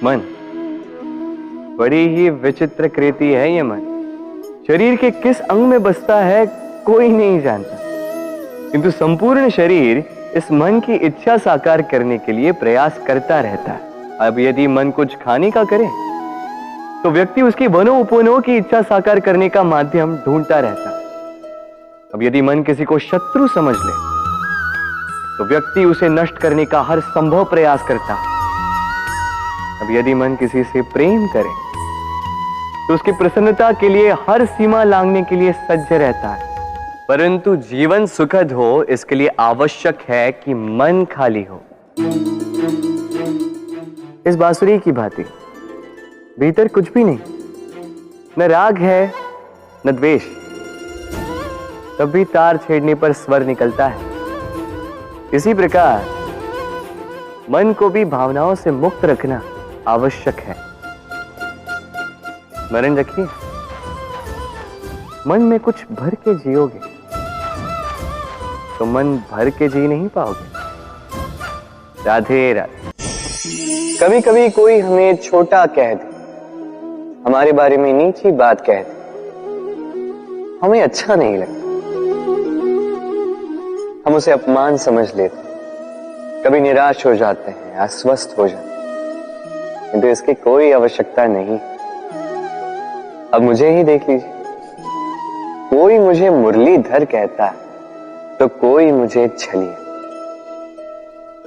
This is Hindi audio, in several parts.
मन बड़ी ही विचित्र कृति है। ये मन शरीर के किस अंग में बसता है कोई नहीं जानता, किंतु संपूर्ण शरीर इस मन की इच्छा साकार करने के लिए प्रयास करता रहता है। अब यदि मन कुछ खाने का करे तो व्यक्ति उसकी वनोपवनों की इच्छा साकार करने का माध्यम ढूंढता रहता है। अब यदि मन किसी को शत्रु समझ ले तो व्यक्ति उसे नष्ट करने का हर संभव प्रयास करता है। अब यदि मन किसी से प्रेम करे तो उसकी प्रसन्नता के लिए हर सीमा लांघने के लिए सज्ज रहता है। परंतु जीवन सुखद हो इसके लिए आवश्यक है कि मन खाली हो। इस बांसुरी की भांति भीतर कुछ भी नहीं, न राग है न द्वेष, तब भी तार छेड़ने पर स्वर निकलता है। इसी प्रकार मन को भी भावनाओं से मुक्त रखना आवश्यक है। स्मरण रखिए, मन में कुछ भर के जियोगे तो मन भर के जी नहीं पाओगे। राधे राधे। कभी कभी कोई हमें छोटा कह दे, हमारे बारे में नीची बात कह दे, हमें अच्छा नहीं लगता, हम उसे अपमान समझ लेते, कभी निराश हो जाते हैं, अस्वस्थ हो जाते हैं, किंतु इसकी कोई आवश्यकता नहीं। अब मुझे ही देख लीजिए, कोई मुझे मुरलीधर कहता है तो कोई मुझे छलिया,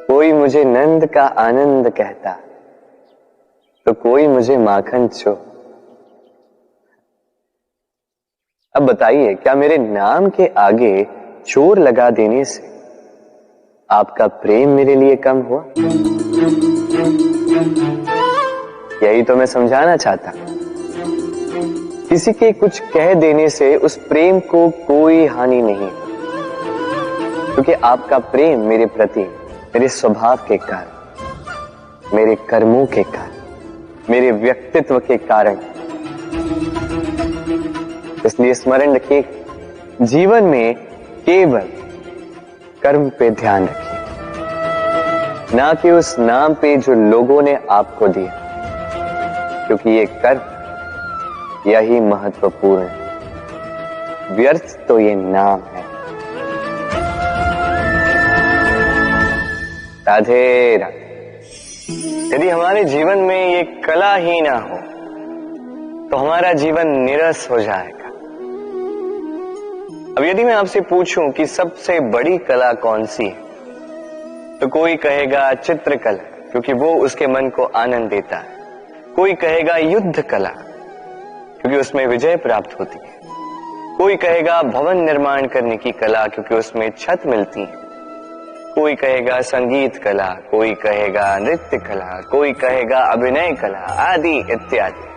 कोई मुझे नंद का आनंद कहता तो कोई मुझे माखन चो। अब बताइए, क्या मेरे नाम के आगे चोर लगा देने से आपका प्रेम मेरे लिए कम हुआ? यही तो मैं समझाना चाहता। किसी के कुछ कह देने से उस प्रेम को कोई हानि नहीं, क्योंकि आपका प्रेम मेरे प्रति मेरे स्वभाव के कारण, मेरे कर्मों के कारण, मेरे व्यक्तित्व के कारण। इसलिए स्मरण रखिए, जीवन में केवल कर्म पे ध्यान रखिए, ना कि उस नाम पे जो लोगों ने आपको दिया, क्योंकि ये कर्म यही महत्वपूर्ण है, व्यर्थ तो ये नाम है। राधे राधे। यदि हमारे जीवन में ये कला ही ना हो तो हमारा जीवन निरस हो जाएगा। अब यदि मैं आपसे पूछूं कि सबसे बड़ी कला कौन सी है, तो कोई कहेगा चित्रकला, क्योंकि वो उसके मन को आनंद देता है। कोई कहेगा युद्ध कला, क्योंकि उसमें विजय प्राप्त होती है। कोई कहेगा भवन निर्माण करने की कला, क्योंकि उसमें छत मिलती है। कोई कहेगा संगीत कला, कोई कहेगा नृत्य कला, कोई कहेगा अभिनय कला आदि इत्यादि।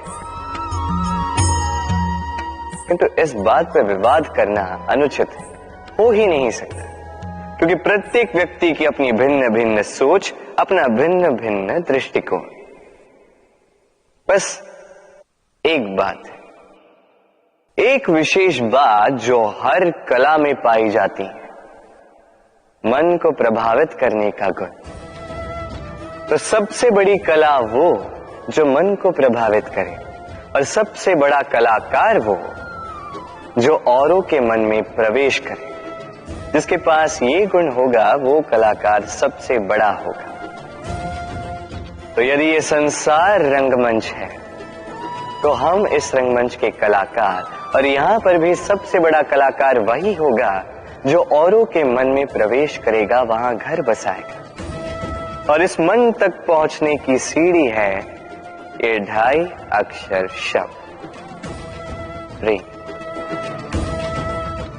किंतु इस बात पर विवाद करना अनुचित है, हो ही नहीं सकता, क्योंकि प्रत्येक व्यक्ति की अपनी भिन्न भिन्न सोच, अपना भिन्न भिन्न दृष्टिकोण। बस एक बात है, एक विशेष बात जो हर कला में पाई जाती है, मन को प्रभावित करने का गुण। तो सबसे बड़ी कला वो जो मन को प्रभावित करे, और सबसे बड़ा कलाकार वो जो औरों के मन में प्रवेश करे। जिसके पास ये गुण होगा वो कलाकार सबसे बड़ा होगा। तो यदि ये संसार रंगमंच है तो हम इस रंगमंच के कलाकार, और यहां पर भी सबसे बड़ा कलाकार वही होगा जो औरों के मन में प्रवेश करेगा, वहां घर बसाएगा। और इस मन तक पहुंचने की सीढ़ी है ये 2.5 अक्षर शब्द प्रेम।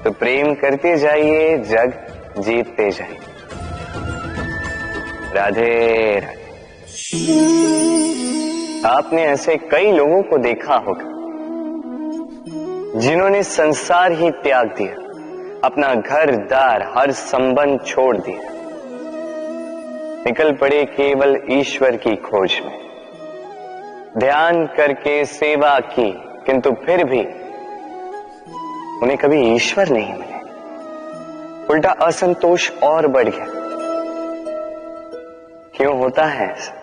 तो प्रेम करते जाइए, जग जीतते जाइए। राधे राधे। आपने ऐसे कई लोगों को देखा होगा जिन्होंने संसार ही त्याग दिया, अपना घर दार हर संबंध छोड़ दिया, निकल पड़े केवल ईश्वर की खोज में। ध्यान करके सेवा की, किंतु फिर भी उन्हें कभी ईश्वर नहीं मिले। उल्टा असंतोष और बढ़ गया। क्यों होता है ऐसा?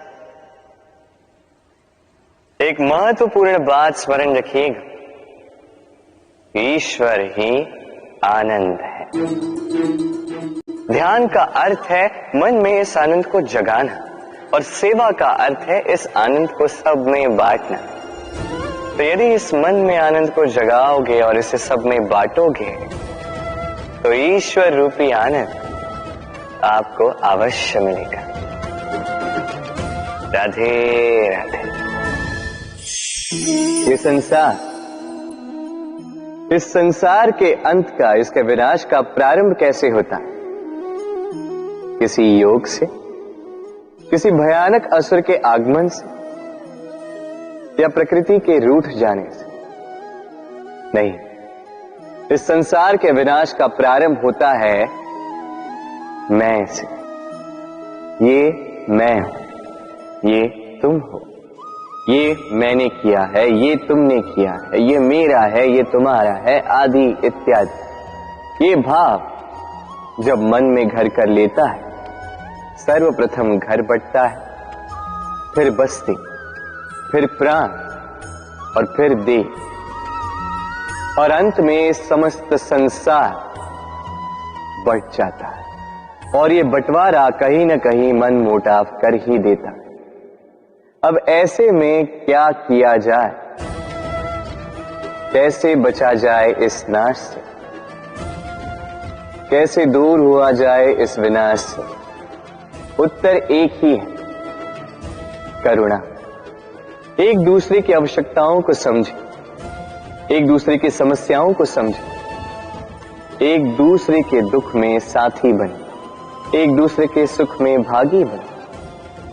एक महत्वपूर्ण बात स्मरण रखिएगा, ईश्वर ही आनंद है। ध्यान का अर्थ है मन में इस आनंद को जगाना, और सेवा का अर्थ है इस आनंद को सब में बांटना। तो यदि इस मन में आनंद को जगाओगे और इसे सब में बांटोगे, तो ईश्वर रूपी आनंद आपको अवश्य मिलेगा। राधे राधे। ये संसार, इस संसार के अंत का, इसके विनाश का प्रारंभ कैसे होता है? किसी योग से, किसी भयानक असुर के आगमन से, या प्रकृति के रूठ जाने से? नहीं, इस संसार के विनाश का प्रारंभ होता है मैं से। ये मैं हूं, ये तुम हो, ये मैंने किया है, ये तुमने किया है, ये मेरा है, ये तुम्हारा है, आदि इत्यादि। ये भाव जब मन में घर कर लेता है, सर्वप्रथम घर बटता है, फिर बस्ती, फिर प्राण, और फिर देह, और अंत में समस्त संसार बट जाता है। और ये बंटवारा कहीं न कहीं मन मोटाव कर ही देता है। अब ऐसे में क्या किया जाए? कैसे बचा जाए इस नाश से? कैसे दूर हुआ जाए इस विनाश से? उत्तर एक ही है, करुणा। एक दूसरे की आवश्यकताओं को समझे, एक दूसरे की समस्याओं को समझे, एक दूसरे के दुख में साथी बने, एक दूसरे के सुख में भागी बने,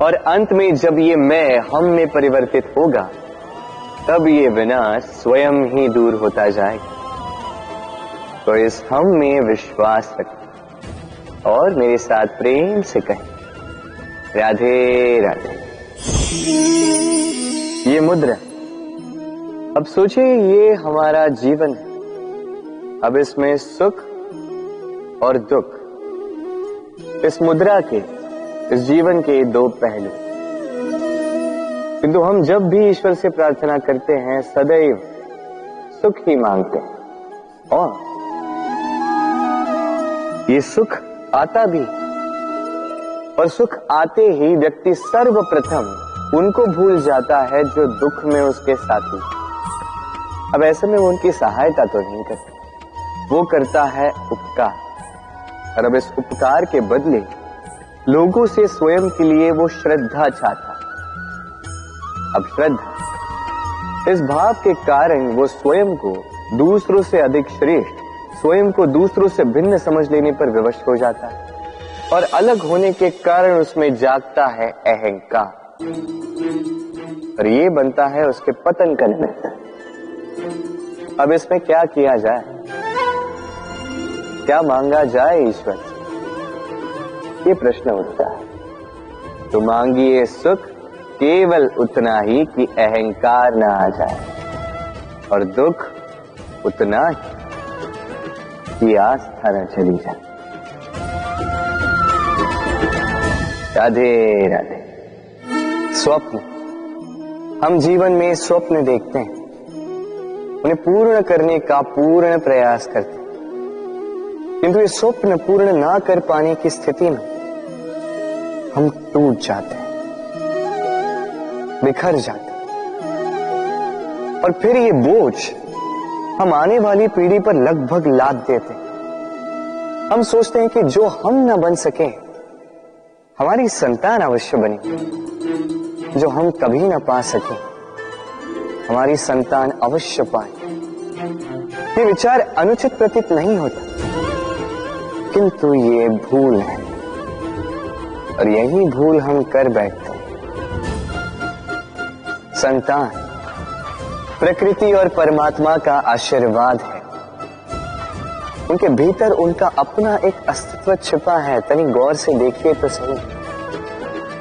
और अंत में जब ये मैं हम में परिवर्तित होगा, तब ये विनाश स्वयं ही दूर होता जाएगा। तो इस हम में विश्वास रखें और मेरे साथ प्रेम से कहें, राधे राधे। ये मुद्रा, अब सोचिए ये हमारा जीवन है। अब इसमें सुख और दुख, इस मुद्रा के, इस जीवन के दो पहलू। किंतु हम जब भी ईश्वर से प्रार्थना करते हैं, सदैव सुख ही मांगते हैं, और ये सुख आता भी, और सुख आते ही व्यक्ति सर्वप्रथम उनको भूल जाता है जो दुख में उसके साथी। अब ऐसे में वो उनकी सहायता तो नहीं करता, वो करता है उपकार, और अब इस उपकार के बदले लोगों से स्वयं के लिए वो श्रद्धा चाहता है। अब श्रद्धा, इस भाव के कारण वो स्वयं को दूसरों से अधिक श्रेष्ठ, स्वयं को दूसरों से भिन्न समझ लेने पर विवश हो जाता है, और अलग होने के कारण उसमें जागता है अहंकार, और ये बनता है उसके पतन का निमित्त। अब इसमें क्या किया जाए? क्या मांगा जाए ईश्वर से? ये प्रश्न उठता है। तो मांगिए सुख केवल उतना ही कि अहंकार ना आ जाए, और दुख उतना ही कि आस्था न चली जाए। राधे राधे। स्वप्न, हम जीवन में स्वप्न देखते हैं, उन्हें पूर्ण करने का पूर्ण प्रयास करते हैं, किंतु ये स्वप्न पूर्ण ना कर पाने की स्थिति में हम टूट जाते हैं, बिखर जाते हैं, और फिर ये बोझ हम आने वाली पीढ़ी पर लगभग लाद देते हैं। हम सोचते हैं कि जो हम ना बन सके, हमारी संतान अवश्य बने, जो हम कभी ना पा सके, हमारी संतान अवश्य पाए। ये विचार अनुचित प्रतीत नहीं होता, किंतु ये भूल है, और यही भूल हम कर बैठते हैं। संतान प्रकृति और परमात्मा का आशीर्वाद है, उनके भीतर उनका अपना एक अस्तित्व छिपा है। तनी गौर से देखिए तो सही,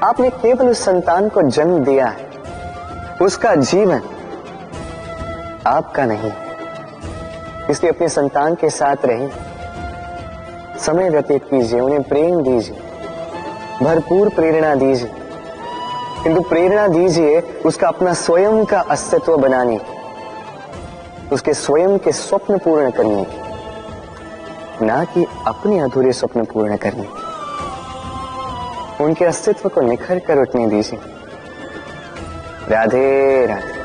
आपने केवल उस संतान को जन्म दिया है, उसका जीवन आपका नहीं, इसलिए अपने संतान के साथ रहिए, समय व्यतीत कीजिए, उन्हें प्रेम दीजिए, भरपूर प्रेरणा दीजिए, किंतु प्रेरणा दीजिए उसका अपना स्वयं का अस्तित्व बनाने की, उसके स्वयं के स्वप्न पूर्ण करने की, ना कि अपने अधूरे स्वप्न पूर्ण करने की। उनके अस्तित्व को निखर कर उठने दीजिए। राधे राधे।